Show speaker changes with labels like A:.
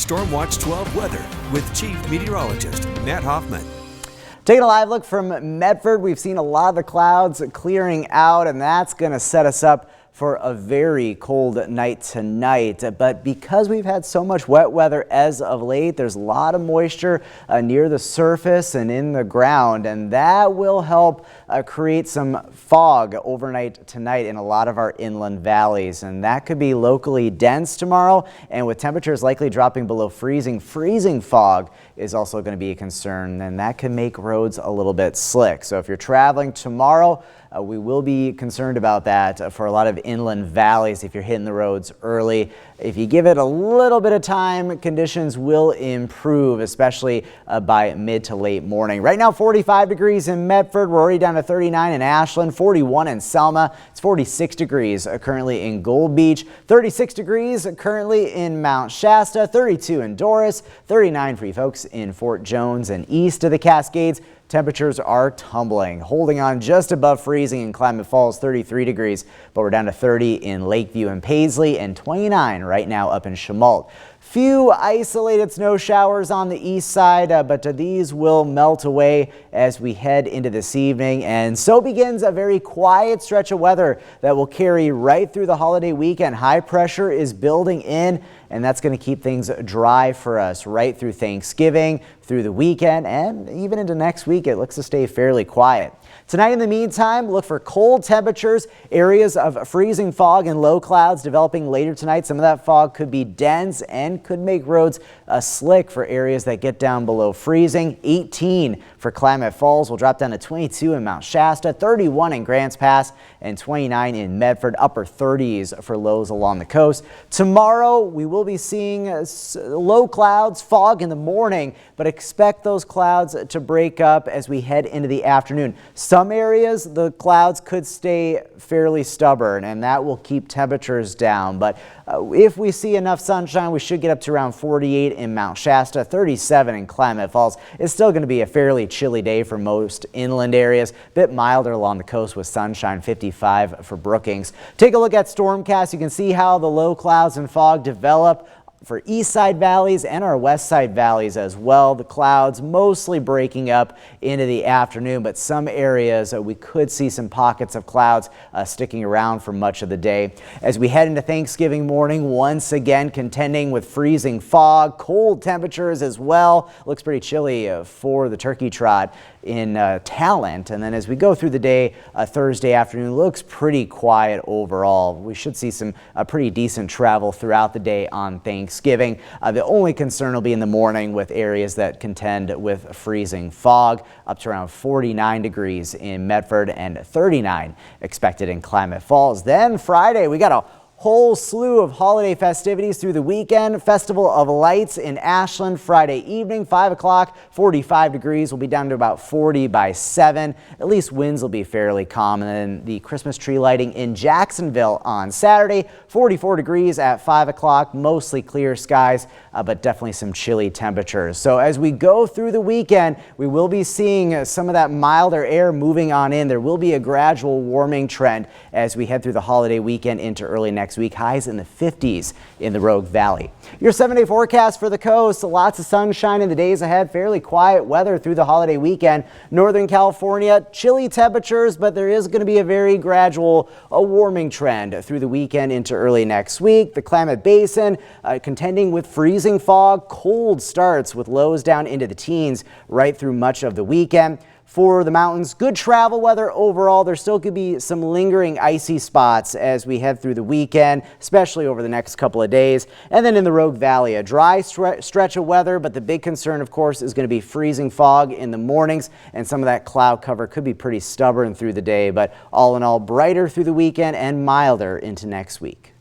A: Storm Watch 12 weather with Chief Meteorologist Matt Hoffman.
B: Taking a live look from Medford, we've seen a lot of the clouds clearing out, and that's going to set us up for a very cold night tonight. But because we've had so much wet weather as of late, there's a lot of moisture near the surface and in the ground, and that will help create some fog overnight tonight in a lot of our inland valleys. And that could be locally dense tomorrow, and with temperatures likely dropping below freezing, freezing fog is also going to be a concern, and that can make roads a little bit slick. So if you're traveling tomorrow, we will be concerned about that for a lot of inland valleys if you're hitting the roads early. If you give it a little bit of time, conditions will improve, especially by mid to late morning. Right now, 45 degrees in Medford. We're already down to 39 in Ashland, 41 in Selma. It's 46 degrees currently in Gold Beach, 36 degrees currently in Mount Shasta, 32 in Doris, 39 for you folks in Fort Jones and east of the Cascades. Temperatures are tumbling, holding on just above freezing in Klamath Falls, 33 degrees, but we're down to 30 in Lakeview and Paisley and 29 right now up in Chemult. Few isolated snow showers on the east side, but these will melt away as we head into this evening. And so begins a very quiet stretch of weather that will carry right through the holiday weekend. High pressure is building in, and that's going to keep things dry for us right through Thanksgiving, through the weekend, and even into next week. It looks to stay fairly quiet. Tonight, in the meantime, look for cold temperatures, areas of freezing fog and low clouds developing later tonight. Some of that fog could be dense and could make roads slick for areas that get down below freezing. 18 for Klamath Falls. Will drop down to 22 in Mount Shasta, 31 in Grants Pass, and 29 in Medford. Upper 30s for lows along the coast. Tomorrow, we will be seeing low clouds, fog in the morning, but expect those clouds to break up as we head into the afternoon. Some areas, the clouds could stay fairly stubborn, and that will keep temperatures down. But if we see enough sunshine, we should get up to around 48 in Mount Shasta, 37 in Klamath Falls. It's still going to be a fairly chilly day for most inland areas. A bit milder along the coast with sunshine, 55 for Brookings. Take a look at Stormcast. You can see how the low clouds and fog develop for east side valleys and our west side valleys as well. The clouds mostly breaking up into the afternoon, but some areas we could see some pockets of clouds sticking around for much of the day. As we head into Thanksgiving morning, once again contending with freezing fog, cold temperatures as well. Looks pretty chilly for the turkey trot in Talent. And then as we go through the day, Thursday afternoon looks pretty quiet overall. We should see some pretty decent travel throughout the day on Thanksgiving. The only concern will be in the morning with areas that contend with freezing fog, up to around 49 degrees in Medford and 39 expected in Klamath Falls. Then Friday, we got a whole slew of holiday festivities through the weekend. Festival of Lights in Ashland Friday evening, 5 o'clock, 45 degrees. We'll be down to about 40 by 7. At least winds will be fairly calm. And then the Christmas tree lighting in Jacksonville on Saturday, 44 degrees at 5 o'clock. Mostly clear skies, but definitely some chilly temperatures. So as we go through the weekend, we will be seeing some of that milder air moving on in. There will be a gradual warming trend as we head through the holiday weekend into early next week. Highs in the 50s in the Rogue Valley. Your 7-day forecast for the coast. Lots of sunshine in the days ahead. Fairly quiet weather through the holiday weekend. Northern California, chilly temperatures, but there is going to be a very gradual warming trend through the weekend into early next week. The Klamath Basin contending with freezing fog. Cold starts with lows down into the teens right through much of the weekend. For the mountains, good travel weather overall. There still could be some lingering icy spots as we head through the weekend, especially over the next couple of days. And then in the Rogue Valley, a dry stretch of weather, but the big concern, of course, is going to be freezing fog in the mornings, and some of that cloud cover could be pretty stubborn through the day. But all in all, brighter through the weekend and milder into next week.